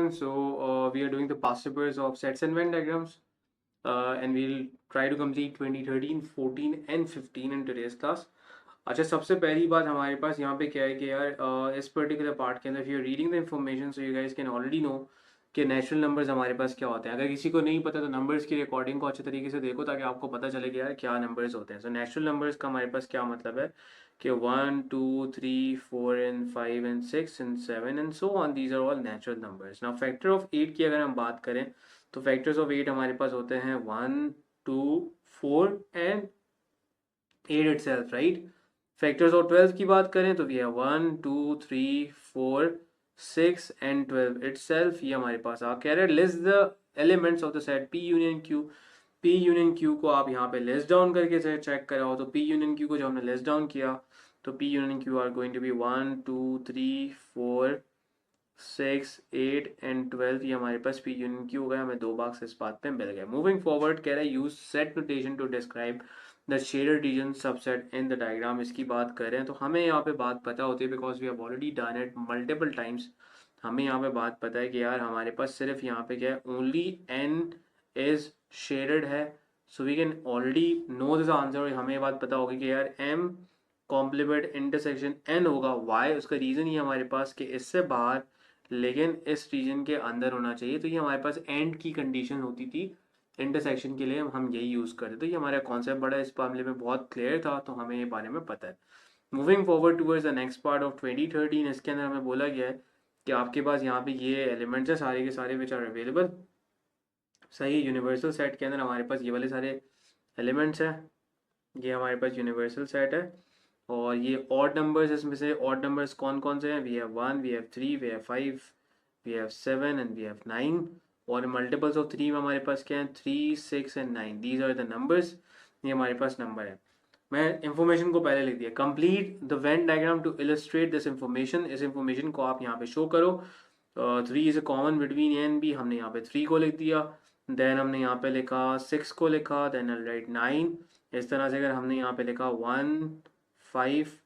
everyone. We are doing the past papers of sets and Venn diagrams, and we'll try to complete 2013, 14 and 15 in today's class. अच्छा, सबसे पहली बात हमारे पास यहाँ पे क्या है कि यार इस पर्टिकुलर पार्ट के अंदर if you're reading the information, so you guys can already know कि नेचुरल नंबर्स हमारे पास क्या होते हैं. अगर किसी को नहीं पता तो नंबर्स की रिकॉर्डिंग को अच्छे तरीके से देखो ताकि आपको पता चले कि यार क्या नंबर्स होते हैं. सो नेचुरल नंबर्स का हमारे पास क्या मतलब है कि 1, 2, 3, 4 and 5 and 6 and 7 and so on, these are all natural numbers. Now factor of 8 की अगर हम बात करें तो फैक्टर्स ऑफ 8 हमारे पास होते हैं 1, 2, 4 and 8 itself, right? Factors of 12 की बात करें तो वी है 1, 2, 3, 4, 6 and 12 itself. ये हमारे पास आ कह रहा है list the elements of the set P union Q. P union Q को आप यहाँ पे लिस्ट डाउन करके चेक कराओ. तो P यूनियन Q को जब हमने लिस्ट डाउन किया तो P union Q are going to be 1, 2, 3, 4, 6, 8 and 12. ये हमारे पास P यूनियन Q हो गया. हमें 2 मार्क्स इस बात पे मिल गए. मूविंग फॉरवर्ड कह रहा है use set notation to describe the shaded region subset in the diagram. इसकी बात करें तो हमें यहाँ पे बात पता होती है because we have already done it multiple times. हमें यहाँ पे बात पता है कि यार हमारे पास सिर्फ यहाँ पे क्या है ओनली n इज शेडेड है. So we can already know this answer. और हमें ये बात पता होगी कि यार m कॉम्प्लीमेंट इंटरसेक्शन n होगा. वाई उसका रीज़न ये हमारे पास कि इससे बाहर लेकिन इस रीजन के अंदर होना चाहिए. तो ये हमारे पास एंड की कंडीशन होती थी इंटरसेक्शन के लिए. हम यही यूज़ करते. तो ये हमारा कॉन्सेप्ट बड़ा इस मामले में बहुत क्लियर था तो हमें ये बारे में पता है. Moving forward towards the next part of 2013. इसके अंदर हमें बोला गया है कि आपके पास यहाँ पे ये एलिमेंट्स है सारे के सारे विच आर अवेलेबल. सही, यूनिवर्सल सेट के अंदर हमारे पास ये वाले सारे एलिमेंट्स हैं. ये हमारे पास यूनिवर्सल सेट है. और ये ऑड नंबर्स, इसमें से ऑड नंबर्स कौन कौन से हैं? We have 1, we have 3, we have 5, we have 7 and we have 9. और मल्टीपल्स ऑफ 3 में हमारे पास क्या है? 3, 6 and 9. These are the numbers. ये हमारे पास नंबर है. मैं इंफॉर्मेशन को पहले लिख दिया. Complete the Venn diagram to illustrate this information. इस इंफॉर्मेशन को आप यहाँ पे शो करो. 3 is a common between A and B. हमने यहाँ पे 3 को लिख दिया. देन हमने यहाँ पे लिखा 6 को लिखा. Then I write 9. इस तरह से अगर हमने यहाँ पे लिखा 1, 5,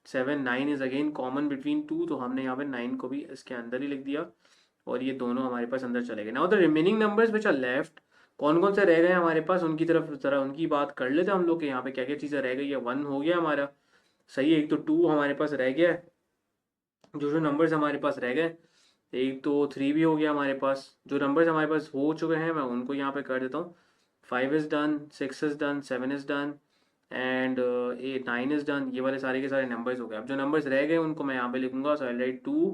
7, 9 इज अगेन कॉमन बिटवीन 2. तो हमने यहाँ पे 9 को भी इसके अंदर ही लिख दिया और ये दोनों हमारे पास अंदर चले गए. Now the remaining numbers which are left, कौन कौन से रह गए हमारे पास उनकी तरफ जरा उनकी बात कर लेते हैं हम लोग के. यहाँ पे क्या क्या चीज़ें रह गई है? 1 हो गया हमारा, सही है. एक तो 2 हमारे पास रह गया है. जो नंबर्स हमारे पास रह गए, एक तो 3 भी हो गया हमारे पास. जो नंबर्स हमारे पास हो चुके हैं मैं उनको यहाँ पे कर देता हूँ. 5 is done, 6 is done, 7 is done and 8, 9 is done. ये वाले सारे के सारे नंबर्स हो गए. अब जो नंबर्स रह गए उनको मैं यहाँ पे लिखूंगा. So I write 2,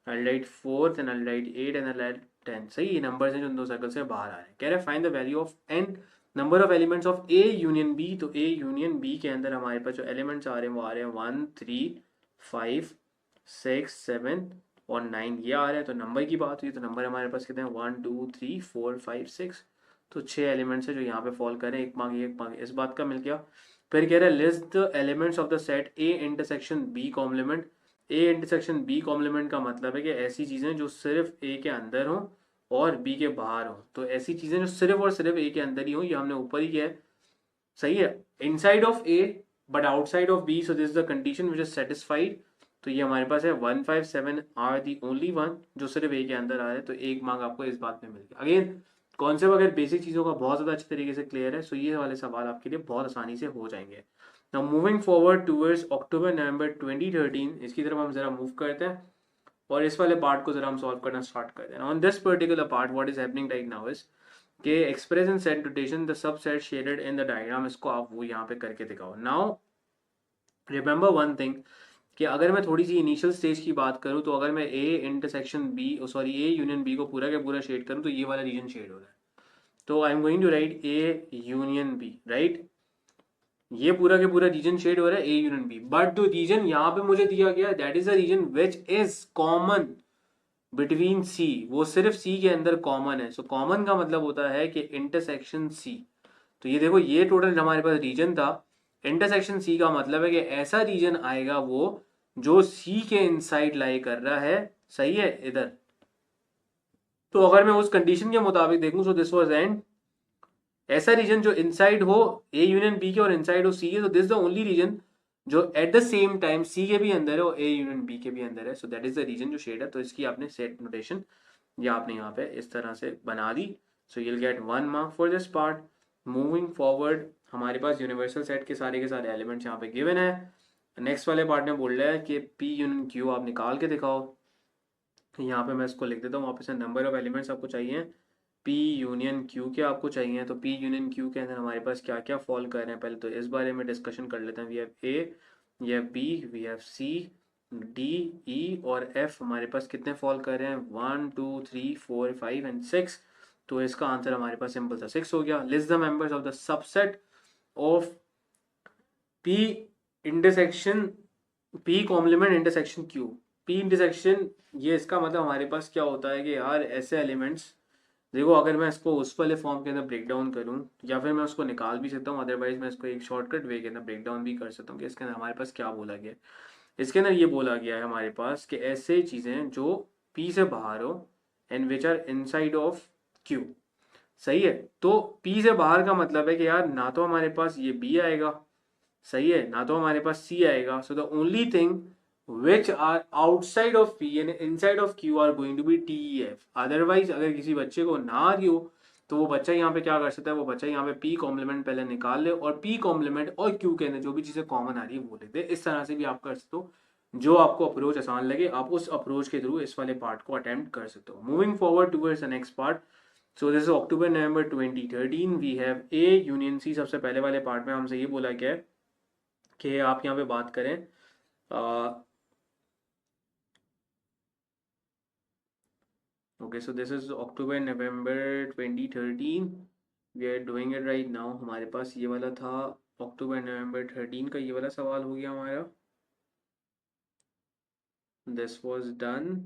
I write 4 and I write 8 and I write 10. सही, ये नंबर्स हैं जो इन दो सर्कल से बाहर आ रहे हैं. कह रहे हैं find the value of n number of elements of A union B. तो ए यूनियन बी के अंदर हमारे पास जो एलिमेंट्स आ रहे हैं वो आ रहे हैं 1, 3, 5, 6, 7 और 9 ये आ रहे हैं. तो नंबर की बात हुई तो नंबर हमारे पास कितने हैं? 1, 2, 3, 4, 5, 6. तो 6 एलिमेंट्स है जो यहाँ पे फॉल करें. एक मांग इस बात का मिल गया. फिर कह रहा है list the elements of the set A intersection B complement. A intersection B complement का मतलब है कि ऐसी चीज़ें जो सिर्फ ए के अंदर हों और बी के बाहर हों. तो ऐसी चीज़ें जो सिर्फ और सिर्फ ए के अंदर ही हों, ये हमने ऊपर ही किया है. सही है. Inside of A but outside of B. So this is the condition which is satisfied. तो ये हमारे पास है 1, 5, 7 आर दी ओनली वन जो सिर्फ ए के अंदर आ रहे हैं. तो एक मार्क आपको इस बात में मिल गया. अगेन कॉन्सेप्ट अगर बेसिक चीज़ों का बहुत ज़्यादा अच्छे तरीके से क्लियर है सो ये वाले सवाल आपके लिए बहुत आसानी से हो जाएंगे. नाउ मूविंग फॉरवर्ड टूवर्ड्स अक्टूबर नवंबर 2013. इसकी तरफ हम जरा मूव करते हैं और इस वाले पार्ट को जरा हम सॉल्व करना स्टार्ट करते हैं. On this particular part what is happening right now is के express in set notation the subset shaded in the diagram. इसको आप वो यहाँ पे करके दिखाओ. नाउ रिमेंबर वन थिंग कि अगर मैं थोड़ी सी इनिशियल स्टेज की बात करूं तो अगर मैं A intersection B sorry A union B को पूरा का पूरा शेड करूं तो ये वाला रीजन शेड हो रहा है. तो I am going to write A union B. Right, ये पूरा के पूरा रीजन शेड हो रहा है ए यूनियन बी. बट जो रीजन यहाँ पे मुझे दिया गया that is the region which is common between C. वो सिर्फ सी के अंदर कॉमन है. सो कॉमन का मतलब होता है कि इंटरसेक्शन सी. तो ये देखो ये टोटल हमारे पास रीजन था. इंटरसेक्शन सी का मतलब है कि ऐसा रीजन आएगा वो जो सी के इनसाइड लाई कर रहा है. सही है इधर. तो अगर मैं उस कंडीशन के मुताबिक देखूं सो दिस वाज एंड ऐसा रीजन जो इनसाइड हो ए यूनियन बी के और इनसाइड हो सी के. तो दिस द ओनली रीजन जो एट द सेम टाइम सी के भी अंदर है और ए यूनियन बी के भी अंदर है. So that is the region जो शेड है. तो इसकी आपने सेट नोटेशन ये आपने यहाँ पे इस तरह से बना दी, सो you'll get 1 mark for this part. Moving forward हमारे पास यूनिवर्सल सेट के सारे एलिमेंट्स यहाँ पे गिवन है। नेक्स्ट वाले पार्ट में बोल रहा है कि पी यूनियन क्यू आप निकाल के दिखाओ। यहाँ पे मैं इसको लिख देता हूँ वापस से, नंबर ऑफ एलिमेंट्स आपको चाहिए पी यूनियन क्यू के आपको चाहिए, तो पी यूनियन क्यू के अंदर हमारे पास क्या क्या फॉल कर रहे हैं पहले तो इस बारे में डिस्कशन कर लेते हैं। We have A, we have B, we have C, D, E और एफ हमारे पास कितने फॉल कर रहे हैं 1 2 3 4 5 एंड 6। तो इसका आंसर हमारे पास सिंपल सा 6 हो गया। List the members of the subset of P intersection P complement intersection Q. P intersection, ये इसका मतलब हमारे पास क्या होता है कि यार ऐसे एलिमेंट्स, देखो अगर मैं इसको उस वाले फॉर्म के अंदर ब्रेक डाउन करूँ या फिर मैं उसको निकाल भी सकता हूँ, अदरवाइज मैं इसको एक शॉर्टकट वे के अंदर ब्रेक डाउन भी कर सकता हूँ कि इसके अंदर हमारे पास क्या बोला गया है। इसके अंदर ये बोला गया है हमारे पास कि ऐसे चीज़ें जो पी से बाहर हो and which are inside of Q. सही है, तो पी से बाहर का मतलब है कि यार ना तो हमारे पास ये बी आएगा, सही है, ना तो हमारे पास सी आएगा। So the only thing which are outside of P and inside of Q are going to be T E F. Otherwise अगर किसी बच्चे को ना आ रही हो तो वो बच्चा यहाँ पे क्या कर सकता है, वो बच्चा यहाँ पे पी कॉम्प्लीमेंट पहले निकाल ले और पी कॉम्प्लीमेंट और क्यू के अंदर जो भी चीजें कॉमन आ रही है वो लिख दे। इस तरह से भी आप कर सकते हो, जो आपको अप्रोच आसान लगे आप उस अप्रोच के थ्रू इस वाले पार्ट को अटेम्प्ट कर सकते हो। Moving forward towards the next part, so this is October November 2013। We have A union C. सबसे पहले वाले पार्ट में हमसे ये बोला गया है कि आप यहाँ पे बात करें okay, so this is October November 2013, we are doing it right now. हमारे पास ये वाला था अक्टूबर नवंबर 13 का, ये वाला सवाल हो गया हमारा, this was done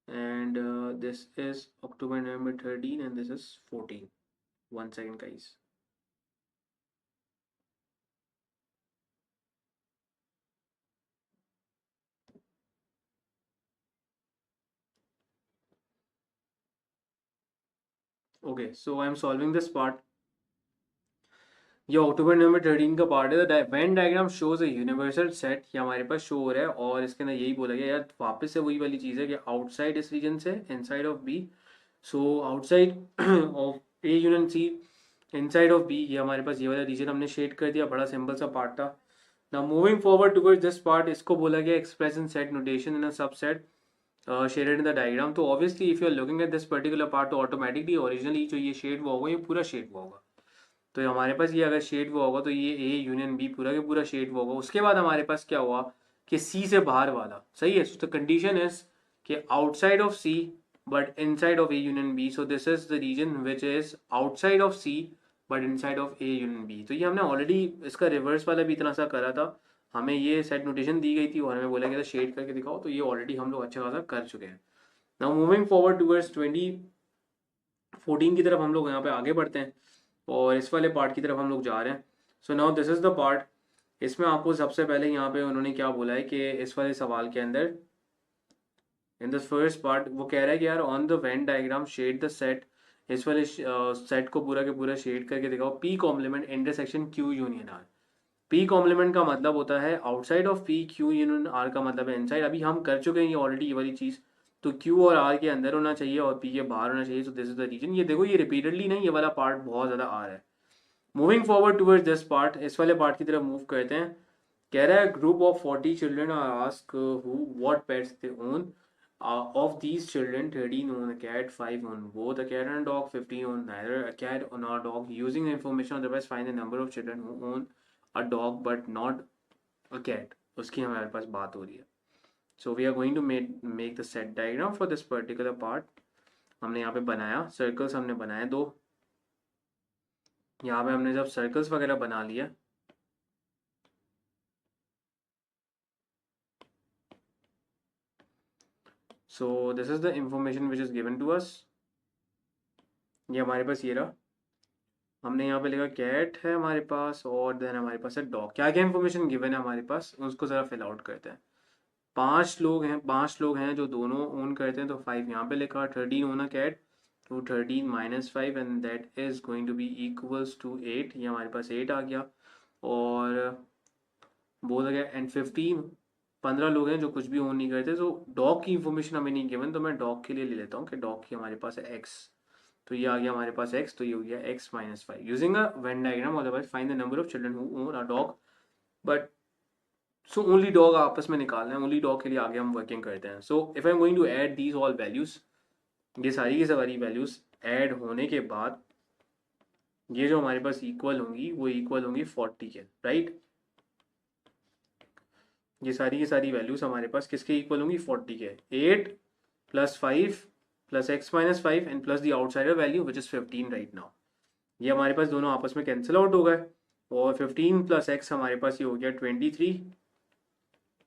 and this is October November 13 and this is 14। 1 second guys। Okay, so I am solving this part. ये अक्टूबर नवंबर 13 का पार्ट है। The Venn diagram shows a universal set, ये हमारे पास शो हो रहा है और इसके अंदर यही बोला गया यार वापस से वही वाली चीज़ है कि आउटसाइड इस रीजन से inside of B. So outside of A union C, inside of B, ये हमारे पास ये वाला रीजन हमने शेड कर दिया, बड़ा सिंपल सा पार्ट था। Now moving forward towards this part, इसको बोला गया express in set notation in a subset shaded in the diagram. तो obviously if you are looking at this particular part तो ऑटोमेटिकली ओरिजिनली जो ये शेड हुआ होगा ये पूरा शेड हुआ होगा। तो हमारे पास ये अगर शेड हुआ होगा तो ये ए यूनियन बी पूरा के पूरा शेड हुआ होगा। उसके बाद हमारे पास क्या हुआ कि सी से बाहर वाला, सही है, तो कंडीशन इज कि outside of C but inside of A union B. So this is the region which is outside of C but inside of A union B. तो ये हमने ऑलरेडी इसका रिवर्स वाला भी इतना सा करा था, हमें ये सेट नोटेशन दी गई थी और हमें बोला गया था शेड करके दिखाओ, तो ये ऑलरेडी हम लोग अच्छा खासा कर चुके हैं। नाउ मूविंग फॉरवर्ड टुवर्ड्स 2014 की तरफ हम लोग यहाँ पे आगे बढ़ते हैं और इस वाले पार्ट की तरफ हम लोग जा रहे हैं। So now this is the part. इसमें आपको सबसे पहले यहाँ पे उन्होंने क्या बोला है कि इस वाले सवाल के अंदर इन द फर्स्ट पार्ट वो कह रहा है कि यार on the Venn diagram shade the set, इस वाले सेट को पूरा के पूरा शेड करके दिखाओ P complement intersection Q union R. P complement का मतलब होता है outside of P, Q union R का मतलब है इनसाइड। अभी हम कर चुके हैं ये ऑलरेडी ये वाली चीज़, तो क्यू और आर के अंदर होना चाहिए और पी के बाहर होना चाहिए। So this is the region. ये देखो ये रिपीटेडली नहीं, ये वाला पार्ट बहुत ज़्यादा आ रहा है। Moving forward towards this part, इस वाले पार्ट की तरफ मूव करते हैं। कह रहा है group of 40 children are ask who what pets they own. Of these children, 13 own a cat, 5 own both a cat and a dog, 15 own neither a cat nor a dog. Using the information on the rest, find the number of children who own a dog but not a cat. उसकी हमारे पास बात हो रही है। So we are going to make the set diagram for this particular part. हमने यहाँ पे बनाया सर्कल्स, हमने बनाए दो। यहाँ पे हमने जब सर्कल्स वगैरह बना लिया, so this is the information which is given to us. ये हमारे पास ये रहा, हमने यहाँ पे लिखा कैट है हमारे पास और देन हमारे पास है डॉग। क्या क्या इन्फॉर्मेशन गिवन है हमारे पास उसको ज़रा फिल आउट करते हैं। 5 लोग हैं जो दोनों ओन करते हैं, तो 5 यहाँ पे लिखा, 13 ओन अ कैट, तो 13 minus 5 and that is going to be equals to 8। ये हमारे पास 8 आ गया और बोल गया एंड 15 15 लोग हैं जो कुछ भी ओन नहीं करते, तो डॉग की इंफॉर्मेशन हमें नहीं गिवन, तो मैं डॉग के लिए ले लेता हूँ कि डॉग की हमारे पास है x, तो ये आ गया हमारे पास x, तो ये हो गया x minus 5 using a Venn diagram, otherwise find the number of children who own a dog, but so only dog आपस में निकालना है, ओनली डॉग के लिए आगे हम वर्किंग करते हैं। So if I am going to add these all values, ये सारी की सारी वैल्यूज ऐड होने के बाद ये जो हमारे पास इक्वल होंगी वो इक्वल होंगी 40 के, राइट। ये सारी की सारी वैल्यूज हमारे पास किसके इक्वल होंगी, 40 के। 8 plus 5 plus x minus 5 and plus the outsider value which is 15 right now, ये हमारे पास दोनों आपस में कैंसिल आउट हो गए, और 15 प्लस x हमारे पास ये हो गया 23,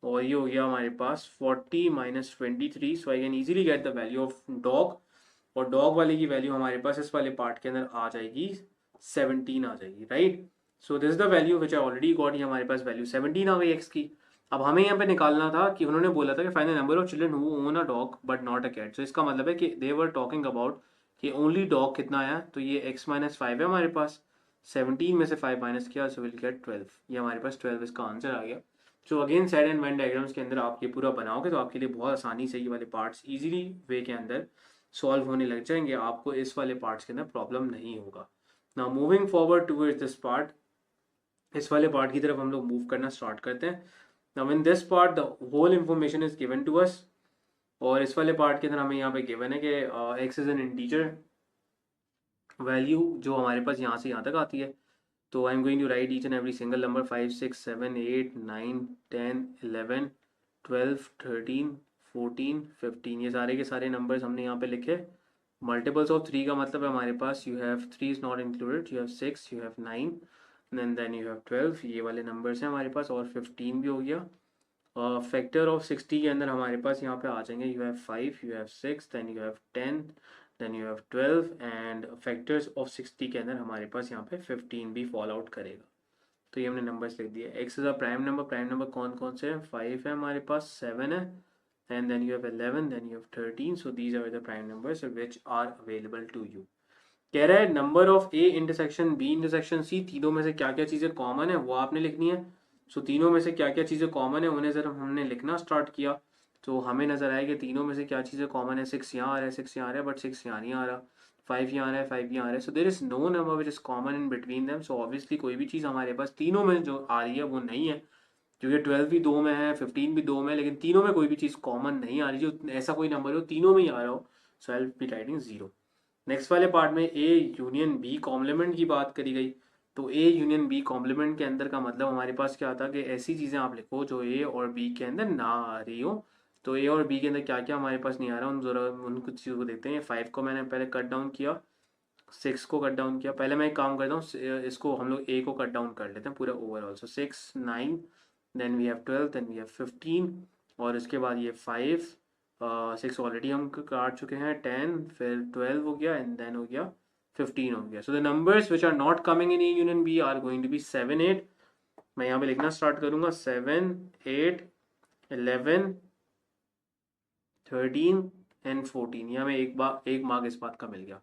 और ये हो गया हमारे पास 40 minus 23, so I can easily get the value of dog, और डॉग वाले की वैल्यू हमारे पास इस वाले पार्ट के अंदर आ जाएगी 17 आ जाएगी, right. So this is the value which I already got, ये हमारे पास वैल्यू 17 आ गई एक्स की। अब हमें यहाँ पे निकालना था कि उन्होंने बोला था कि find the number of children who own a dog but not a cat, so इसका मतलब है कि दे वर टॉकिंग अबाउट कि ओनली डॉग कितना आया, तो ये x माइनस 5 है हमारे पास, 17 में से 5 माइनस किया, सो विल गेट 12, ये हमारे पास 12 इसका आंसर आ गया। So again said and Venn diagrams के अंदर आप ये पूरा बनाओगे तो आपके लिए बहुत आसानी से ये वाले पार्ट्स इजीली वे के अंदर सॉल्व होने लग जाएंगे, आपको इस वाले पार्ट्स के अंदर प्रॉब्लम नहीं होगा। Now moving forward towards this part, इस वाले पार्ट की तरफ हम लोग मूव करना स्टार्ट करते हैं। Now in this part the whole information is given to us, और इस वाले पार्ट के अंदर हमें यहाँ पे गिवन है कि x is an integer value जो हमारे पास यहाँ से यहाँ तक आती है, तो I am going to write each and every single number 5 6 7 8 9 10 11 12 13 14 15, ये सारे के सारे नंबर्स हमने यहाँ पे लिखे। मल्टीपल्स ऑफ 3 का मतलब है हमारे पास you have 3 is not included, you have 6, you have 9 and then you have 12, ये वाले नंबर्स हैं हमारे पास, और 15 भी हो गया। फैक्टर ऑफ 60 के अंदर हमारे पास यहाँ पे आ जाएंगे, you have 5, you have 6, then you have 10, then you have 12, and factors of 60 के अंदर हमारे पास यहाँ पे 15 भी फॉल आउट करेगा। तो ये हमने नंबर्स लिख दिए। X is a prime number कौन कौन से हैं, 5 है हमारे पास, 7 है, and then you have 11, then you have 13, so these are the prime numbers which are available to you। कह रहा है number of A intersection B intersection C, तीनों में से क्या क्या चीज़ें कॉमन है वो आपने लिखनी है। सो तीनों में से क्या क्या चीज़ें कॉमन है उन्हें जरा हमने लिखना स्टार्ट किया, तो हमें नजर आया कि तीनों में से क्या चीज़ें कॉमन है, 6 यहाँ आ रहा है, 6 यहाँ आ रहा है, बट 6 यहाँ नहीं आ रहा, 5 यहाँ आ रहा है, 5 यहाँ आ रहा है, so there is no number which is common in between them, so obviously कोई भी चीज़ हमारे पास तीनों में जो आ रही है वो नहीं है, क्योंकि 12 भी 2 में है, 15 भी 2 में है, लेकिन तीनों में कोई भी चीज़ कॉमन नहीं आ रही, जो ऐसा कोई नंबर हो तीनों में ही आ रहा हो, so I will be writing 0। Next वाले पार्ट में ए यूनियन बी कॉम्प्लीमेंट की बात करी गई, तो ए यूनियन बी कॉम्प्लीमेंट के अंदर का मतलब हमारे पास क्या था कि ऐसी चीज़ें आप लिखो जो ए और बी के अंदर ना आ रही हो। तो ए और बी के अंदर क्या क्या हमारे पास नहीं आ रहा, उन कुछ चीज़ों को देखते हैं। 5 को मैंने पहले कट डाउन किया, 6 को कट डाउन किया, पहले मैं एक काम करता हूँ, इसको हम लोग ए को कट डाउन कर लेते हैं पूरा overall, so 6 9, then we have 12, then we have 15, और इसके बाद ये 5 6 ऑलरेडी हम काट चुके हैं, 10, फिर 12 हो गया, एंड देन हो गया 15 हो गया। So the numbers which are not coming in A union B are going to be 7 8, मैं यहाँ पे लिखना स्टार्ट करूंगा, 7 8 11 13 एंड 14, यहाँ में एक मार्क इस बात का मिल गया।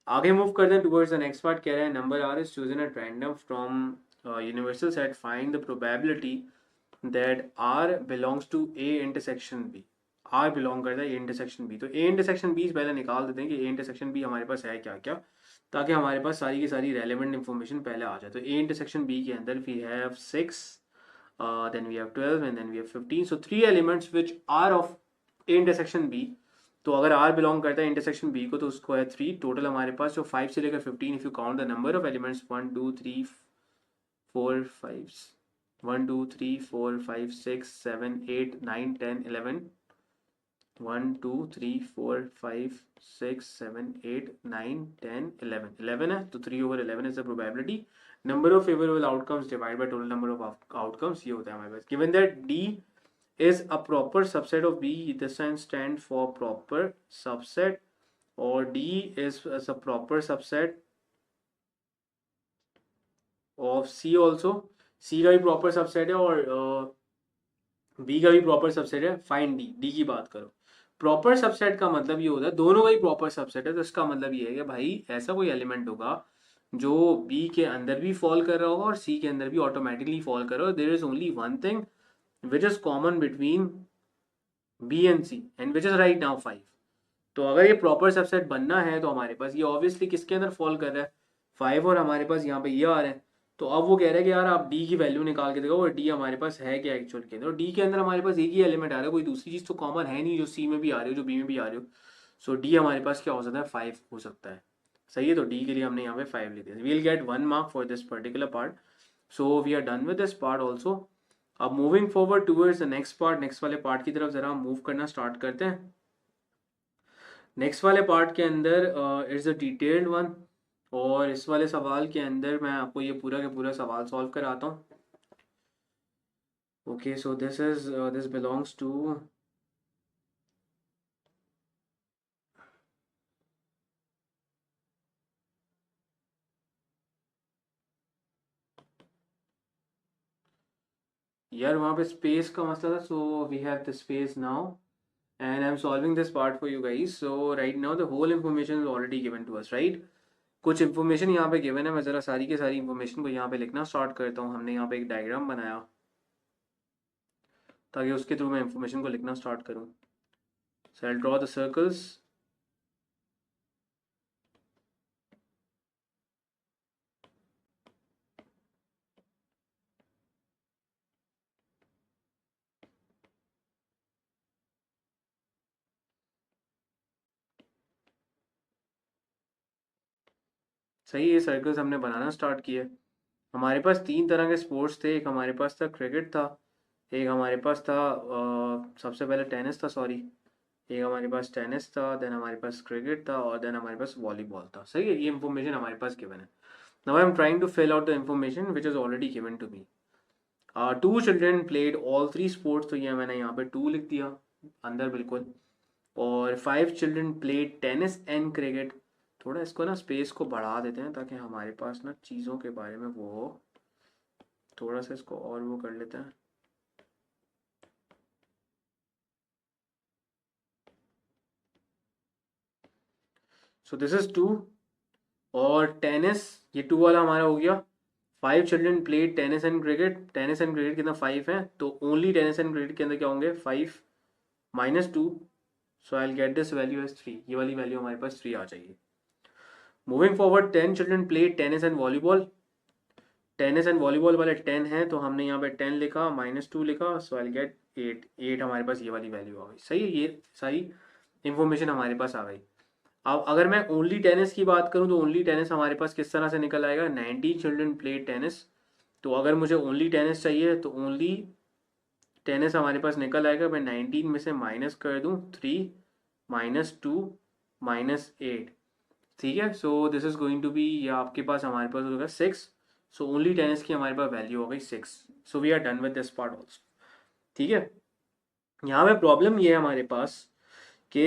आगे मूव करते हैं टुवर्ड्स द नेक्स्ट पार्ट। कह रहे हैं number r is chosen at random from universal set, find the probability that r belongs to A intersection B, r belong करता है ए इंटरसेक्शन बी। तो ए इंटरसेक्शन बी पहले निकाल देते हैं कि ए इंटरसेक्शन बी हमारे पास है क्या क्या, ताकि हमारे पास सारी की सारी रेलेवेंट इंफॉर्मेशन पहले आ जाए। तो ए इंटरसेक्शन बी के अंदर we have 6, then we have 12 and then we have 15, so 3 elements which are of a intersection B। तो अगर R बिलोंग करता है इंटरसेक्शन B को तो उसको है 3 टोटल हमारे पास, जो 5 से लेकर 15 if you count the number of elements 1 2 3 4 5 1 2 3 4 5 6 7 8 9 10 11 1 2 3 4 5 6 7 8 9 10 11 11 है, तो 3/11 is the probability। number of favorable outcomes divided by total number of outcomes, ये होता है हमारे पास। given that D is a proper subset of B, this sign stand for proper subset, और D is a proper subset of C also, C का भी proper subset है और B का भी proper subset है। find D की बात करो। प्रॉपर सबसेट का मतलब ये होता है दोनों का ही प्रॉपर सबसेट है, तो इसका मतलब ये है कि भाई ऐसा कोई एलिमेंट होगा जो बी के अंदर भी फॉल कर रहा होगा और सी के अंदर भी ऑटोमेटिकली फॉल कर रहा होगा। There is only one thing, which is common between B and C and which is right now 5। तो अगर ये प्रॉपर सबसेट बनना है तो हमारे पास ये ऑब्वियसली किसके अंदर फॉल कर रहा है, 5, और हमारे पास यहाँ पे ये आ रहा है। तो अब वो कह रहा है कि यार आप डी की वैल्यू निकाल के देखो और डी हमारे पास है क्या एक्चुअल के अंदर, और डी के अंदर हमारे पास एक ही एलिमेंट आ रहा है, कोई दूसरी चीज़ तो कॉमन है नहीं जो सी में भी आ रही हो जो बी में भी आ रही हो। सो डी हमारे पास क्या हो सकता है, 5 हो सकता है। सही है, तो डी के लिए हमने यहाँ पे 5 लिख दिया। We will get 1 mark for this particular part. So we are done with this part also. अब moving forward towards the next part, next वाले पार्ट की तरफ जरा हम मूव करना स्टार्ट करते हैं। नेक्स्ट वाले पार्ट के अंदर इट्स अ डिटेल्ड वन, और इस वाले सवाल के अंदर मैं आपको ये पूरा का पूरा सवाल सॉल्व कराता हूँ। Okay, so this belongs to यार वहाँ पे स्पेस का मसला था। So we have the space now and I'm solving this part for you guys. So right now the whole information is already given to us, right? कुछ information यहाँ पे given है, मैं ज़रा सारी के सारी इन्फॉर्मेशन को यहाँ पे लिखना स्टार्ट करता हूँ। हमने यहाँ पे एक डायग्राम बनाया ताकि उसके थ्रू मैं इन्फॉर्मेशन को लिखना स्टार्ट करूँ। So I'll draw the circles. सही, ये सर्कल्स हमने बनाना स्टार्ट किए। हमारे पास 3 तरह के स्पोर्ट्स थे। एक हमारे पास था क्रिकेट था, एक हमारे पास था सबसे पहले टेनिस था, सॉरी, एक हमारे पास टेनिस था, देन हमारे पास क्रिकेट था, और देन हमारे पास वॉलीबॉल था। सही है, ये इन्फॉर्मेशन हमारे पास गिवन है। Now I am trying to fill out the information which is already given to me. 2 children played all 3 sports, तो ये मैंने यहाँ पे 2 लिख दिया अंदर बिल्कुल। और 5 children played tennis and cricket. थोड़ा इसको ना स्पेस को बढ़ा देते हैं ताकि हमारे पास ना चीज़ों के बारे में वो हो, थोड़ा सा इसको और वो कर लेते हैं। सो दिस इज 2, और टेनिस ये 2 वाला हमारा हो गया। 5 children played tennis and cricket, tennis and cricket के अंदर 5 है, तो ओनली टेनिस एंड क्रिकेट के अंदर क्या होंगे, 5 minus 2। So I will get this value as 3, ये वाली वैल्यू हमारे पास 3 आ जाएगी। Moving forward 10 children played tennis and volleyball, tennis and volleyball वाले 10 है, तो हमने यहाँ पे 10 लिखा -2 लिखा। सो आई विल गेट 8 हमारे पास ये वाली वैल्यू आ गई। सही है, ये सारी इंफॉर्मेशन हमारे पास आ गई। अब अगर मैं ओनली टेनिस की बात करूं तो ओनली टेनिस हमारे पास किस तरह से निकल आएगा, 90 चिल्ड्रन प्ले टेनिस। तो अगर मुझे ओनली टेनिस चाहिए तो ओनली टेनिस हमारे पास निकल आएगा। मैं 19 में से माइनस कर दूं 3 -2 -8, ठीक है। So this is going to be, ये आपके पास हमारे पास होगा 6। सो ओनली टेनिस की हमारे पास वैल्यू हो गई 6। So we are done with this part also, ठीक है। यहाँ पे प्रॉब्लम ये है हमारे पास कि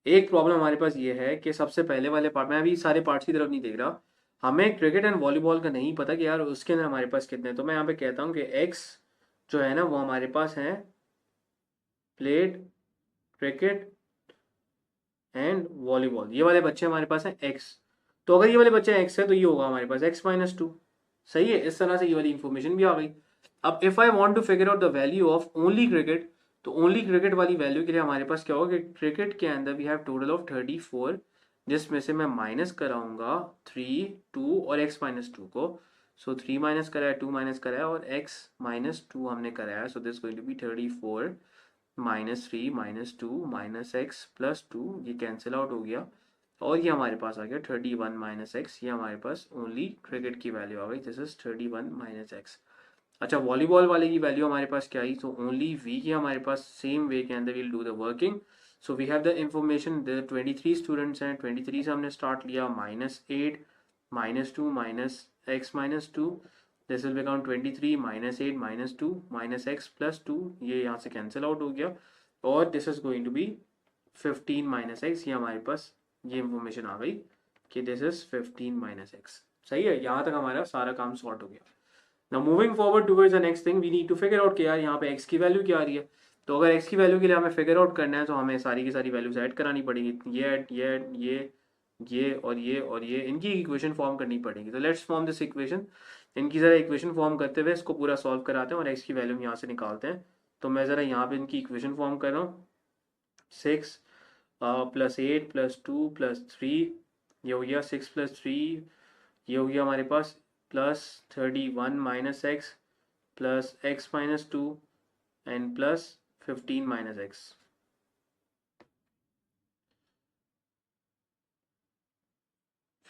एक प्रॉब्लम हमारे पास ये है कि सबसे पहले वाले पार्ट, मैं अभी सारे पार्ट्स की तरफ नहीं देख रहा, हमें क्रिकेट एंड वॉलीबॉल का नहीं पता कि यार उसके अंदर हमारे पास कितने हैं। तो मैं यहाँ पे कहता हूँ कि एक्स जो है ना वो हमारे पास है प्लेड क्रिकेट एंड वॉलीबॉल, ये वाले बच्चे हमारे पास हैं एक्स। तो अगर ये वाले बच्चे एक्स है तो ये होगा हमारे पास x-2। सही है, इस तरह से ये वाली इंफॉर्मेशन भी आ गई। अब if I want to figure out the value of only cricket, तो ओनली क्रिकेट वाली वैल्यू के लिए हमारे पास क्या होगा कि क्रिकेट के अंदर वी हैव टोटल ऑफ 34, जिसमें से मैं माइनस कराऊंगा 3 2 और x-2 को। सो 3 माइनस कराया, 2 माइनस कराया, और x-2 हमने कराया। So this going to be 34 -3 -2 -x+2, ये कैंसिल आउट हो गया, और ये हमारे पास आ गया 31 -x। ये हमारे पास ओनली क्रिकेट की वैल्यू आ गई, दिस इज 31 -x। अच्छा, वॉलीबॉल वाले की वैल्यू हमारे पास क्या आई, तो ओनली वी की हमारे पास सेम वे के अंदर will do the working. So we have the information, the 23 students हैं, 23 से हमने स्टार्ट लिया, -8 -2 -x-2, this will become 23 -8 -2 -x+2, ये यहाँ से कैंसिल आउट हो गया, और this is going to be 15 -x। ये हमारे पास ये इंफॉर्मेशन आ गई कि दिस इज 15 -x। सही है, यहाँ तक हमारा सारा काम सॉर्ट हो गया। Now moving forward towards the next thing, we need to figure out कि यार यहाँ पे x की वैल्यू क्या आ रही है। तो अगर x की वैल्यू के लिए हमें फिगर आउट करना है तो हमें सारी की सारी वैल्यूज ऐड करानी पड़ेगी, ये और ये और ये, इनकी इक्वेशन फॉर्म करनी पड़ेगी। तो लेट्स फॉर्म दिस इक्वेशन। इनकी ज़रा इक्वेशन फॉर्म करते हुए इसको पूरा सॉल्व कराते हैं और एक्स की वैल्यू यहाँ से निकालते हैं। तो मैं ज़रा यहाँ पे इनकी इक्वेशन फॉर्म कर रहा हूँ। 6 + 8 + 2 + 3, ये हो गया 6 + 3, ये हो गया हमारे पास +31 - x + x - 2 and +15 - x।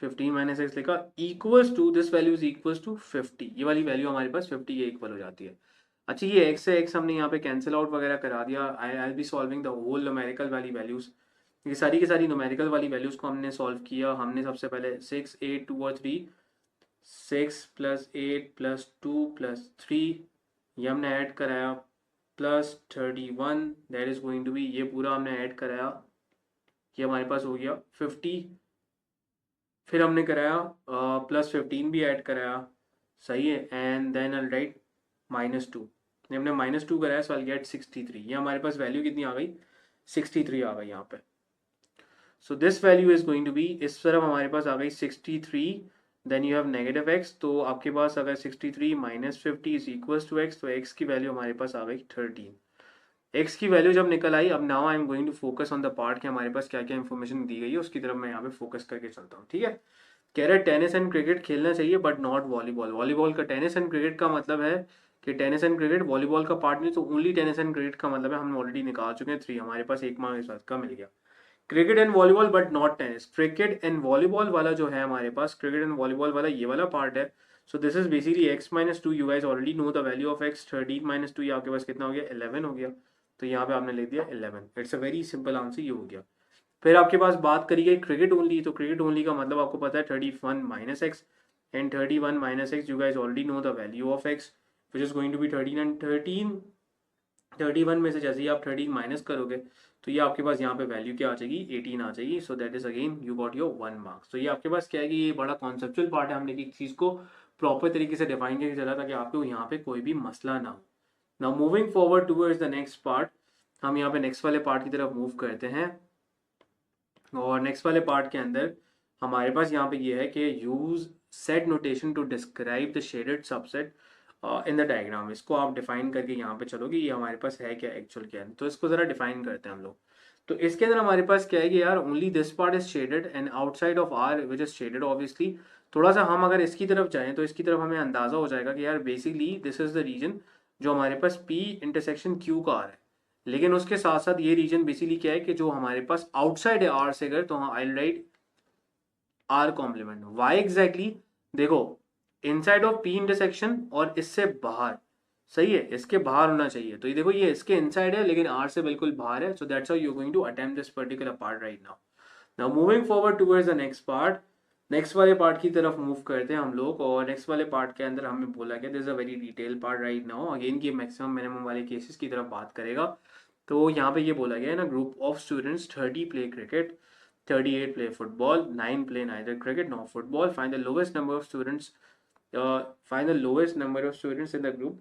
15 - x लिखा, equals to this value is equals to 50। ये वाली वैल्यू हमारे पास 50 के इक्वल हो जाती है। अच्छा, ये x से x हमने यहाँ पे कैंसिल आउट वगैरह करा दिया। I will be solving the whole numerical वाली वैल्यूज। ये सारी की सारी न्यूमेरिकल वाली वैल्यूज को हमने सॉल्व किया। हमने सबसे पहले 6, 8, 2 और 3, 6 + 8 + 2 + 3, ये हमने ऐड कराया, +31 that is going to be, ये पूरा हमने ऐड कराया, ये हमारे पास हो गया 50। फिर हमने कराया +15 भी ऐड कराया, सही है, एंड देन आई राइट -2। हमने -2 कराया, सो आई गेट 63। ये हमारे पास वैल्यू कितनी आ गई, 63 आ गई यहाँ पे। So this value is going to be, इस तरफ हमारे पास आ गई 63, देन यू हैव -x, तो आपके पास अगर 63 - 50 इज इक्वल्स टू x, तो x की वैल्यू हमारे पास आ गई 13। x की वैल्यू जब निकल आई, अब now I am going to focus on the part कि हमारे पास क्या क्या इन्फॉर्मेशन दी गई है, उसकी तरफ मैं यहाँ पे फोकस करके चलता हूँ, ठीक है। कह रहे टेनिस एंड क्रिकेट खेलना चाहिए बट नॉट वॉलीबॉल। वॉलीबॉल का टेनिस एंड क्रिकेट का मतलब है कि टेनिस एंड क्रिकेट वॉलीबॉल का पार्ट नहीं, तो ओनली टेनिस एंड क्रिकेट का मतलब है, हम ऑलरेडी निकाल चुके हैं 3, हमारे पास 1 मार्क्स इस बात का मिल गया। Cricket and volleyball but not tennis. Cricket and volleyball वाला जो है हमारे पास, क्रिकेट एंड वॉलीबॉल वाला ये वाला पार्ट है। So this is basically x - 2, you guys already know the value of x। 13 - 2, ये आपके पास कितना हो गया, 11 हो गया, तो यहाँ पे आपने लिख दिया 11। It's a very simple answer, ये हो गया। फिर आपके पास बात करी गई क्रिकेट ओनली, तो क्रिकेट ओनली का मतलब आपको पता है 31 - x, and 31 - x, you guys already know the value of x which is going to be 13, and 31 में से जैसे ही आप 13 माइनस करोगे तो ये आपके पास यहाँ पे वैल्यू क्या आ जाएगी, 18 आ जाएगी। सो that is again you got your 1 marks. तो ये आपके पास क्या है कि ये बड़ा कॉन्सेप्चुअल पार्ट है, हमने एक चीज़ को प्रॉपर तरीके से डिफाइन करके चला ताकि आपको यहाँ पे कोई भी मसला ना हो। Now moving forward towards the next part, हम यहाँ पे नेक्स्ट वाले पार्ट की तरफ मूव करते हैं। और नेक्स्ट वाले पार्ट के अंदर हमारे पास यहाँ पे ये है कि use set notation to describe the shaded subset in the diagram. इसको आप डिफाइन करके यहाँ पे चलोगे, ये हमारे पास है क्या, एक्चुअल क्या है, तो इसको जरा डिफाइन करते हैं हम लोग। तो इसके अंदर हमारे पास क्या है कि यार only this part is shaded and outside of R which is shaded obviously. थोड़ा सा हम अगर इसकी तरफ जाएं तो इसकी तरफ हमें अंदाजा हो जाएगा कि यार basically this is the region जो हमारे पास P इंटरसेक्शन Q का आ रहा है। लेकिन उसके साथ साथ ये रीजन बेसिकली क्या है कि जो हमारे पास आउटसाइड है आर से, अगर तो I write R complement. Why exactly, देखो इनसाइड ऑफ पी इंटरसेक्शन और इससे बाहर, सही है, इसके बाहर होना चाहिए। तो ये देखो ये इसके इनसाइड है लेकिन आर से बिल्कुल बाहर है। सो that's how you are going to attempt this particular part right now. Now moving forward towards the next part, next वाले पार्ट की तरफ मूव करते हैं हम लोग। और नेक्स्ट वाले पार्ट के अंदर हमें बोला गया this is a very detail part right now, again की मैक्सिमम मिनिमम वाले केसेस की तरफ बात करेगा। तो यहाँ पे ये बोला गया है ना, group of students 30 play cricket, 38 play football, 9 play neither cricket nor football. Find the lowest number of students. Find the lowest number of students in the group.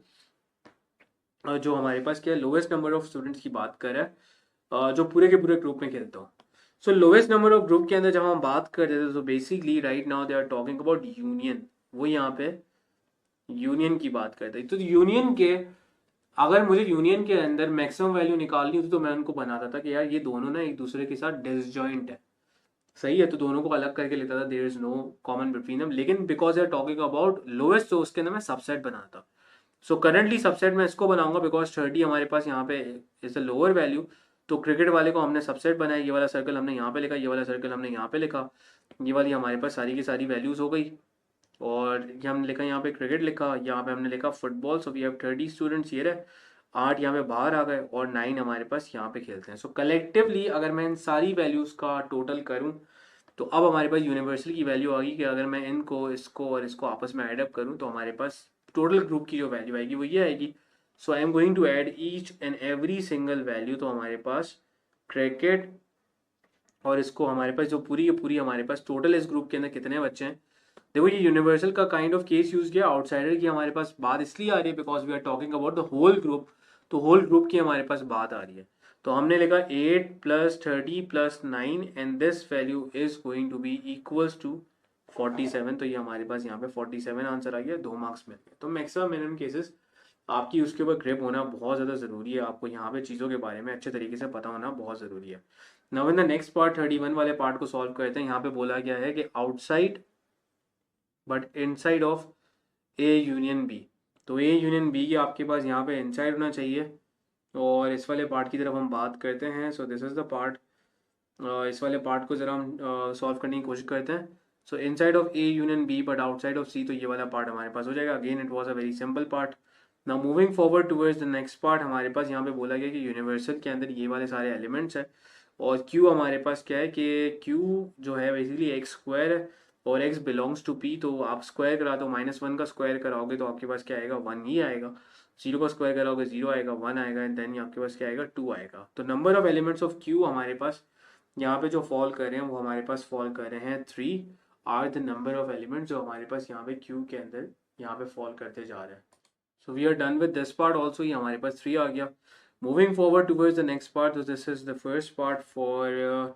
जो हमारे पास क्या है, लोवेस्ट नंबर ऑफ स्टूडेंट्स की बात कर रहा है जो पूरे के पूरे ग्रुप में खेलता हो। सो लोवेस्ट नंबर ऑफ ग्रुप के अंदर जब हम बात कर रहे थे तो basically right now they are talking about union. वो यहाँ पे यूनियन की बात करते हैं। तो यूनियन के, अगर मुझे यूनियन के अंदर मैक्सिमम वैल्यू निकालनी होती तो मैं उनको बनाता था कि यार ये दोनों ना एक दूसरे के साथ डिसजॉइंट है, सही है, तो दोनों को अलग करके लेता था, there is no common between them. लेकिन because they are talking about lowest, तो उसके अंदर मैं सबसेट बनाता। सो करंटली सबसेट मैं इसको बनाऊंगा बिकॉज 30 हमारे पास यहाँ पे इज द लोअर वैल्यू। तो क्रिकेट वाले को हमने सबसेट बनाया, ये वाला सर्कल हमने यहाँ पे लिखा, ये वाला सर्कल हमने यहाँ पे लिखा, ये वाली हमारे पास सारी की सारी वैल्यूज हो गई। और ये हमने लिखा यहाँ पे क्रिकेट लिखा, यहाँ पे हमने लिखा football. So we have 30 students, ये रहे 8 यहाँ पे बाहर आ गए और 9 हमारे पास यहाँ पे खेलते हैं। सो कलेक्टिवली अगर मैं इन सारी वैल्यूज का टोटल करूँ तो अब हमारे पास यूनिवर्सल की वैल्यू आ गई कि अगर मैं इनको, इसको और इसको आपस में एडअप करूँ तो हमारे पास टोटल ग्रुप की जो वैल्यू आएगी वो ये आएगी। So I am going to add each and every single value. तो हमारे पास क्रिकेट और इसको हमारे पास जो पूरी पूरी हमारे पास टोटल इस ग्रुप के अंदर कितने बच्चे हैं। देखो ये यूनिवर्सल का काइंड ऑफ केस यूज किया, आउटसाइडर की हमारे पास बात इसलिए आ रही है because we are talking about the whole group. तो होल ग्रुप की हमारे पास बात आ रही है। तो हमने लिखा 8 + 30 + 9 and this value is going to be equals to 47, तो ये हमारे पास यहाँ पे 47 आंसर आ गया, 2 मार्क्स मिल गए। तो मैक्सिमम मिनिमम केसेस आपकी उसके ऊपर ग्रिप होना बहुत ज़्यादा ज़रूरी है, आपको यहाँ पे चीज़ों के बारे में अच्छे तरीके से पता होना बहुत ज़रूरी है। Now in the next part 31 वाले पार्ट को सॉल्व करते हैं। यहाँ पे बोला गया है कि outside but inside of A union B, तो ए यूनियन बी की आपके पास यहाँ पे इनसाइड होना चाहिए। और इस वाले पार्ट की तरफ हम बात करते हैं। So this is the part, इस वाले पार्ट को ज़रा हम सॉल्व करने की कोशिश करते हैं। So inside of A union B but outside of C, तो ये वाला पार्ट हमारे पास हो जाएगा। Again it was a very simple part. Now moving forward towards the next part, हमारे पास यहाँ पे बोला गया कि यूनिवर्सल के अंदर ये वाले सारे एलिमेंट्स हैं और क्यू हमारे पास क्या है कि क्यू जो है बेसिकली एक्स स्क्वायर है और एक्स बिलोंग्स टू पी। तो आप स्क्वायर करा दो, -1 का स्क्वायर कराओगे तो आपके पास क्या आएगा, 1 ही आएगा। 0 का स्क्वायर कराओगे 0 आएगा, 1 आएगा, एंड देन आपके पास क्या आएगा, 2 आएगा। तो number of elements of Q हमारे पास यहाँ पे जो फॉल कर रहे हैं वो हमारे पास फॉल कर रहे हैं 3 are the number of elements जो हमारे पास यहाँ पे क्यू के अंदर यहाँ पे फॉल करते जा रहे हैं। So we are done with this part also, ये हमारे पास 3 आ गया। Moving forward towards the next part, तो this is the first part for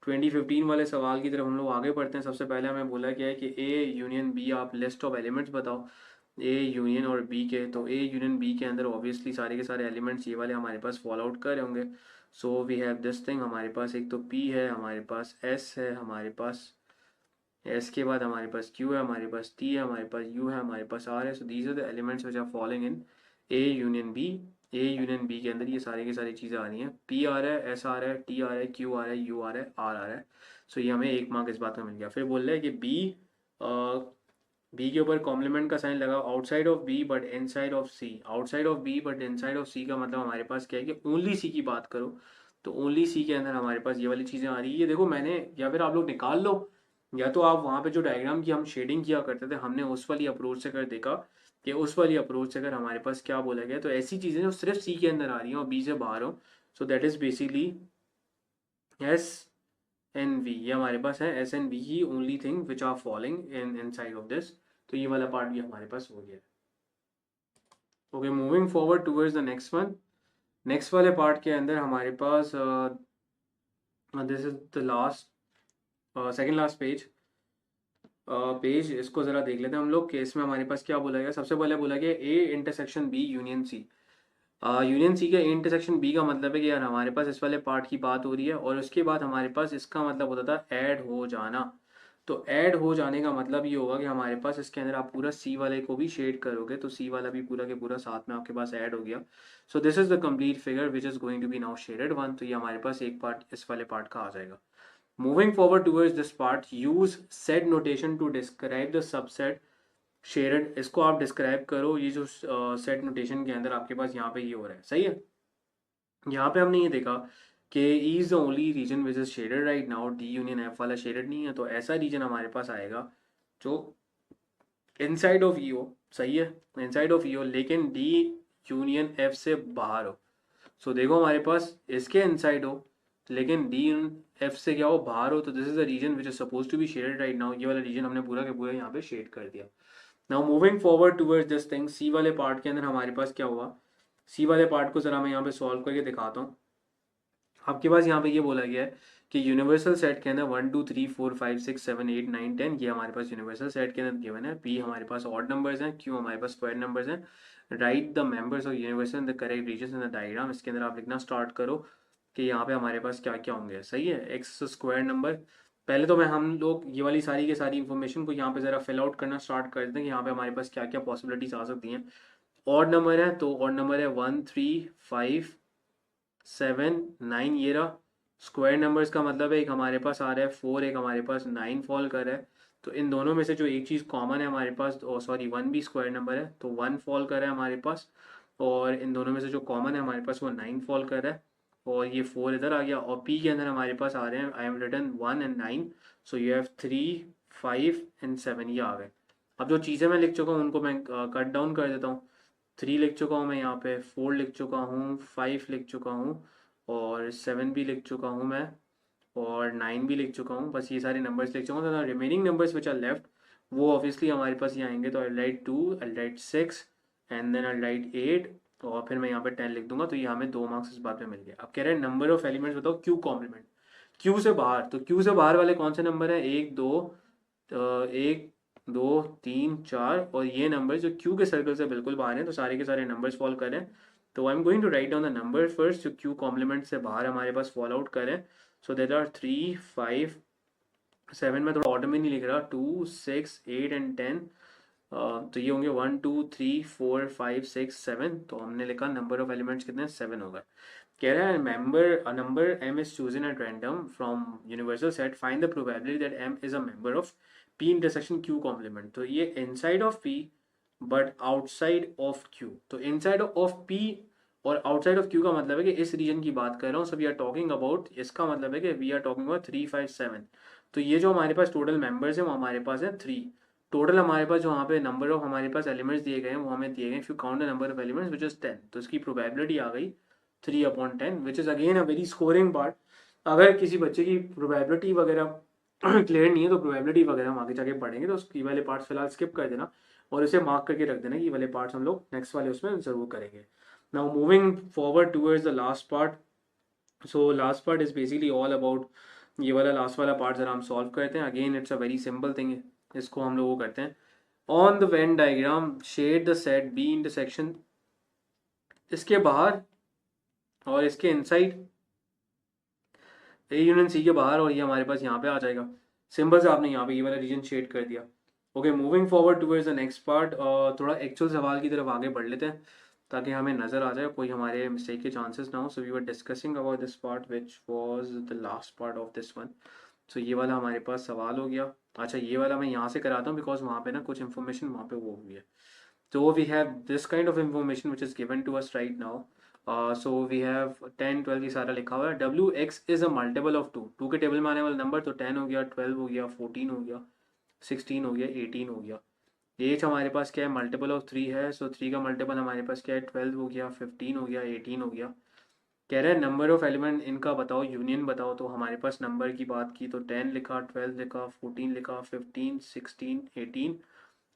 2015 वाले सवाल की तरफ हम लोग आगे बढ़ते हैं। सबसे पहले हमें बोला गया है कि ए यूनियन बी, आप लिस्ट ऑफ एलिमेंट्स बताओ ए यूनियन और बी के। तो ए यूनियन बी के अंदर ऑब्वियसली सारे के सारे एलिमेंट्स ये वाले हमारे पास फॉल आउट कर रहे होंगे। So we have this thing, हमारे पास एक तो पी है, हमारे पास एस है, हमारे पास एस के बाद हमारे पास क्यू है, हमारे पास टी है, हमारे पास यू है, हमारे पास आर है। So these are the elements which are following in A union B. A union B के अंदर ये सारी की सारी चीज़ें आ रही हैं, पी आ रहा है, एस आ रहा है, टी आ रहा है, क्यू आ रहा है, यू आ रहा है, आर आ रहा है। सो ये हमें 1 मार्क इस बात का मिल गया। फिर बोल रहे हैं कि बी के ऊपर कॉम्प्लीमेंट का साइन लगाओ, outside of B but inside of C. Outside of B but inside of C का मतलब हमारे पास क्या है कि ओनली सी की बात करो। तो ओनली सी के अंदर हमारे पास ये वाली चीज़ें आ रही है, ये देखो मैंने, या फिर आप लोग निकाल लो, या तो आप वहाँ पे जो डायग्राम की हम शेडिंग किया करते थे हमने उस वाली अप्रोच से कर देखा कि उस वाली अप्रोच से अगर हमारे पास क्या बोला गया, तो ऐसी चीज़ें जो सिर्फ सी के अंदर आ रही हैं और बी से बाहर हो। So that is basically S N V, ये हमारे पास है एस एन वी ही only thing which are following inside of this. तो ये वाला पार्ट भी हमारे पास हो गया। Okay, moving forward towards the next one. Next वाले पार्ट के अंदर हमारे पास this is the last, second last page. इसको ज़रा देख लेते हैं हम लोग कि इसमें हमारे पास क्या बोला गया। सबसे पहले बोला गया A intersection B union C. Union C का इंटरसेक्शन बी का मतलब है कि यार हमारे पास इस वाले पार्ट की बात हो रही है और उसके बाद हमारे पास इसका मतलब होता था ऐड हो जाना। तो ऐड हो जाने का मतलब ये होगा कि हमारे पास इसके अंदर आप पूरा सी वाले को भी शेड करोगे तो सी वाला भी पूरा के पूरा साथ में आपके पास ऐड हो गया। So this is the complete figure which is going to be now shaded one. तो ये हमारे पास एक पार्ट इस वाले पार्ट का आ जाएगा। Moving forward towards this part, use set notation to describe the subset shaded. इसको आप डिस्क्राइब करो, ये जो सेट नोटेशन के अंदर आपके पास यहाँ पे ये हो रहा है, सही है। यहाँ पे हमने ये देखा कि E is the only region which is shaded right now, D union F वाला शेडेड नहीं है। तो ऐसा रीजन हमारे पास आएगा जो इनसाइड ऑफ ई हो, सही है, इनसाइड ऑफ ई हो, लेकिन डी यूनियन एफ से बाहर हो। सो देखो हमारे पास इसके इनसाइड हो लेकिन डी एफ से क्या हो, बाहर हो। तो this is the region which is suppose to be shaded right now. ये वाला रीजन हमने पूरा के पूरा यहाँ पे शेड कर दिया। Now moving forward towards this thing, C वाले पार्ट के अंदर हमारे पास क्या हुआ। सी वाले पार्ट को जरा मैं यहाँ पे सॉल्व करके दिखाता हूँ। आपके पास यहाँ पे ये बोला गया है कि यूनिवर्सल सेट के अंदर 1 2 3 4 5 6 7 8 9 10 ये हमारे पास यूनिवर्सल सेट के अंदर गिवन है। पी हमारे पास ऑड नंबर्स हैं, क्यू हमारे पास स्क्वायर नंबर्स हैं। Write the members of universal in the correct region in the diagram. इसके अंदर आप लिखना स्टार्ट करो कि यहाँ पे हमारे पास क्या क्या होंगे, सही है। एक्स स्क्वायर नंबर, पहले तो मैं हम लोग ये वाली सारी की सारी इन्फॉर्मेशन को यहाँ पे ज़रा फिल आउट करना स्टार्ट कर देते हैं कि यहाँ पे हमारे पास क्या क्या पॉसिबिलिटीज आ सकती हैं। ऑड नंबर है तो ऑड नंबर है 1 3 5 7 9, ये रहा। स्क्वायर नंबर्स का मतलब है एक हमारे पास आ रहा है 4, एक हमारे पास 9 फॉल कर रहा है। तो इन दोनों में से जो एक चीज़ कॉमन है हमारे पास, सॉरी 1 भी स्क्वायर नंबर है तो 1 फॉल कर रहा है हमारे पास। और इन दोनों में से जो कॉमन है हमारे पास वो 9 फॉल कर रहा है और ये 4 इधर आ गया। और पी के अंदर हमारे पास आ रहे हैं, I am written 1 and 9। So you have 3 5 and 7, ये आ गए। अब जो चीज़ें मैं लिख चुका हूँ उनको मैं कट डाउन कर देता हूँ। 3 लिख चुका हूँ मैं यहाँ पे, 4 लिख चुका हूँ, 5 लिख चुका हूँ और 7 भी लिख चुका हूँ मैं और 9 भी लिख चुका हूँ। बस ये सारे नंबर्स लिख चुका हूँ। तो remaining numbers which are left वो ऑब्वियसली हमारे पास ये आएंगे। तो I write 2, I write 6 and then I write 8 और फिर मैं यहाँ पे 10 लिख दूंगा। तो ये हमें 2 मार्क्स इस बात में मिल गया। अब कह रहे हैं नंबर ऑफ एलिमेंट्स बताओ क्यू कॉम्प्लीमेंट, क्यू से बाहर। तो क्यू से बाहर वाले कौन से नंबर है, 1 2 1 2 3 4 और ये नंबर जो क्यू के सर्कल से बिल्कुल बाहर हैं, तो सारे के सारे नंबर्स फॉल करें। तो I am going to write down the number first जो क्यू कॉम्प्लीमेंट से बाहर हमारे पास फॉल आउट करें। सो देट आर 3 5 7 में थोड़ा ऑर्डर में नहीं लिख रहा, 2 6 8 एंड 10। तो ये होंगे 1 2 3 4 5 6 7। तो हमने लिखा नंबर ऑफ एलिमेंट्स कितने 7 होगा। कह रहा है number m is chosen at random from universal set, find the probability that m is a member of p intersection q complement। तो ये inside of p but outside of q। तो inside of p और outside of q का मतलब है कि इस reason की बात कर रहा हूँ। so we are talking about, इसका मतलब है कि we are talking about 3 5 7। तो ये जो हमारे पास टोटल मेंबर्स है वो हमारे पास है 3। टोटल हमारे पास जो वहाँ पे नंबर ऑफ हमारे पास एलिमेंट्स दिए गए हैं वो हमें दिए गए, if you count the number of elements which is 10, तो इसकी प्रोबेबिलिटी आ गई 3/10, which is again a very scoring part. अगर किसी बच्चे की प्रोबेबिलिटी वगैरह क्लियर नहीं है तो प्रोबेबिलिटी वगैरह हम आगे जाके पढ़ेंगे, तो उसकी वाले पार्ट्स फिलहाल स्किप कर देना और उसे मार्क करके रख देना कि ये वाले पार्ट्स हम लोग नेक्स्ट वाले उसमें ज़रूर करेंगे। Now moving forward towards the last part. So last part is basically all about, ये वाला लास्ट वाला पार्ट ज़रा हम सॉल्व करते हैं। Again it's a very simple thing, इसको हम लोग वो करते हैं। On the Venn diagram shade the set B intersection, इसके बाहर और इसके इनसाइड, ए यूनियन सी के बाहर, और ये हमारे पास यहाँ पे आ जाएगा। सिंपल से आपने यहाँ पे ये वाला रीजन शेड कर दिया। Okay, moving forward towards the next part, थोड़ा एक्चुअल सवाल की तरफ आगे बढ़ लेते हैं ताकि हमें नज़र आ जाए, कोई हमारे मिस्टेक के चांसेस ना हो। So we were discussing about this part which was the last part of this one. So ये वाला हमारे पास सवाल हो गया। अच्छा, ये वाला मैं यहाँ से कराता हूँ बिकॉज वहाँ पे ना कुछ इन्फॉर्मेशन वहाँ पे वो हुई है। So we have this kind of information which is given to us right now. So we have 10 12 ये सारा लिखा हुआ है। Wx is a multiple of 2, 2 के टेबल में आने वाला नंबर, तो 10 हो गया, 12 हो गया, 14 हो गया, 16 हो गया, 18 हो गया। एज हमारे पास क्या है, मल्टीपल ऑफ 3 है। सो 3 का मल्टीपल हमारे पास क्या है, 12 हो गया, 15 हो गया, 18 हो गया। कह रहा है नंबर ऑफ एलिमेंट इनका बताओ, यूनियन बताओ। तो हमारे पास नंबर की बात की तो 10 लिखा, 12 लिखा, 14 लिखा, 15 16 18।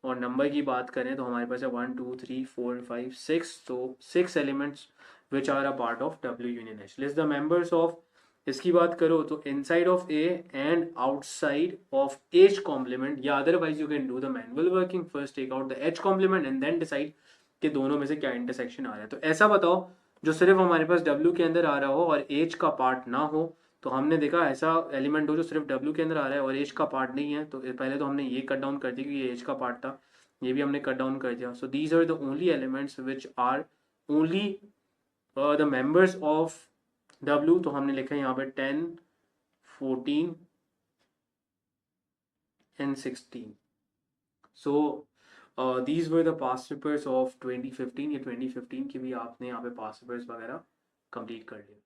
और नंबर की बात करें तो हमारे पास है 1 2 3 4 5 6। तो 6 elements which are a part of W union H. List the members of, इसकी बात करो तो inside of A and outside of H complement, या otherwise you can do the manual working, first take out the H complement and then decide कि दोनों में से क्या इंटरसेक्शन आ रहा है। तो ऐसा बताओ जो सिर्फ हमारे पास डब्ल्यू के अंदर आ रहा हो और एच का पार्ट ना हो। तो हमने देखा ऐसा एलिमेंट हो जो सिर्फ डब्ल्यू के अंदर आ रहा है और एच का पार्ट नहीं है, तो पहले तो हमने ये कट डाउन कर दिया कि ये एच का पार्ट था, ये भी हमने कट डाउन कर दिया। So these are the only elements which are only the members of W. तो हमने लिखा है यहाँ पे 10 14 and 16। So these were the past papers of 2015। ये 2015 की भी आपने यहाँ पे पास्ट पेपर्स वगैरह कंप्लीट कर लिया।